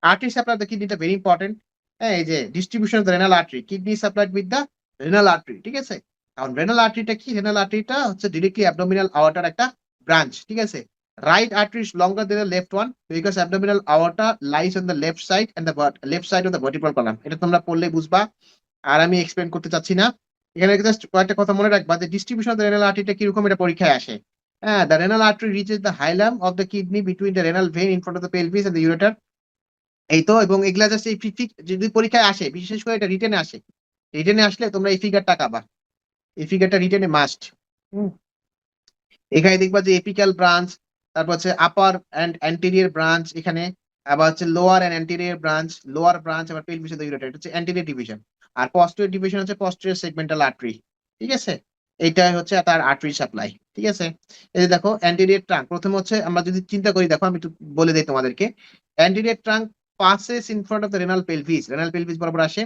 Artery supply of the kidney, এটা very important. হ্যাঁ, এই যে distribution of the renal artery, kidney supplied with the renal artery, ঠিক আছে? কারণ renal artery টা কি? Renal artery টা হচ্ছে directly abdominal aorta একটা branch, ঠিক আছে? Right artery is longer than the left one because abdominal aorta lies on the left side and the left side of the vertebral column. এটা তোমরা পড়লে বুঝবা, আর আমি এক্সপ্লেন করতে চাচ্ছি না। এখানে জাস্ট কয়েকটা কথা মনে রাখবা যে ডিস্ট্রিবিউশন অফ দ্য রেনাল আর্টারিটা কিরকম, এটা পরীক্ষায় আসে। হ্যাঁ, the renal artery reaches the hilum of the kidney between the renal vein in front of the pelvis and the ureter. এই তো, এবং এগুলা জাস্ট এই ঠিক যদি পরীক্ষায় আসে, বিশেষ করে এটা রিটেনে আসে, রিটেনে আসলে তোমরা এই ফিগারটা আঁকাবা, এই ফিগারটা রিটেনে মাস্ট। এখানে দেখবা যে এপিক্যাল ব্রাঞ্চ, তারপর হচ্ছে আপার এন্ড অ্যান্টেরিয়র ব্রাঞ্চ এখানে, আবার হচ্ছে lower and anterior branch, lower branch আবার পেলভিস অফ দ্য ইউরেটার, এটা হচ্ছে অ্যান্টেরিয়র ডিভিশন। আর পস্টেরিয়র ডিভিশন হচ্ছে পস্টেরিয়র সেগমেন্টাল আর্টারি, ঠিক আছে? এইটাই হচ্ছে তার আর্টারি সাপ্লাই, ঠিক আছে? এই যে দেখো অ্যান্টেরিয়র ট্রাঙ্ক, প্রথমে হচ্ছে আমরা যদি চিন্তা করি, দেখো আমি একটু বলে দিই তোমাদেরকে। Anterior trunk passes in front of the renal pelvis বরাবর আসে,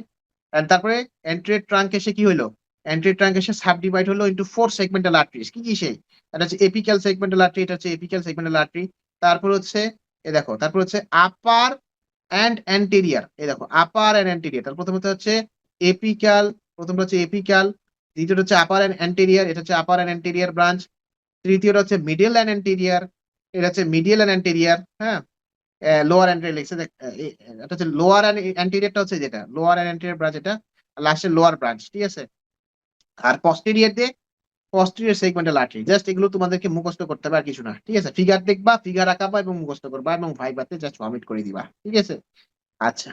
and তারপরে অ্যান্টেরিয়র ট্রাঙ্ক এসে কি হলো, অ্যান্টেরিয়র ট্রাঙ্ক এসে সাবডিভাইড হলো ইনটু 4 সেগমেন্টাল আর্টারিজ। কি কি সেই? এটা হচ্ছে এপিক্যাল সেগমেন্টাল আর্টারি, এটা হচ্ছে এপিক্যাল সেগমেন্টাল আর্টারি। তারপর হচ্ছে এ দেখো, তারপর হচ্ছে আপার এন্ড অ্যান্টেরিয়র, এই দেখো আপার এন্ড অ্যান্টেরিয়র। তার প্রথমত হচ্ছে এপিক্যাল, প্রথমটা হচ্ছে এপিক্যাল, দ্বিতীয়টা হচ্ছে আপার এন্ড অ্যান্টেরিয়র, এটা হচ্ছে আপার এন্ড অ্যান্টেরিয়র ব্রাঞ্চ। তৃতীয়টা হচ্ছে মিডিয়াল এন্ড অ্যান্টেরিয়র, এটা হচ্ছে মিডিয়াল এন্ড অ্যান্টেরিয়র। হ্যাঁ, লোয়ার অ্যান্টেরিয়র লিখছে, এটা হচ্ছে লোয়ার অ্যান্টেরিয়রটা হচ্ছে যেটা লোয়ার অ্যান্টেরিয়র ব্রাঞ্চ, এটা লাস্টের লোয়ার ব্রাঞ্চ, ঠিক আছে? আর পস্টেরিয়র দিয়ে পস্টেরিয়র সেগমেন্টাল আর্টারি। জাস্ট এগুলো তোমাদেরকে মুখস্থ করতে হবে আর কিছু না, ঠিক আছে? ফিগার দেখবা, ফিগার আঁকাবা এবং মুখস্থ করবা এবং ভাইভাতে জাস্ট ভমিট করে দিবা, ঠিক আছে? আচ্ছা।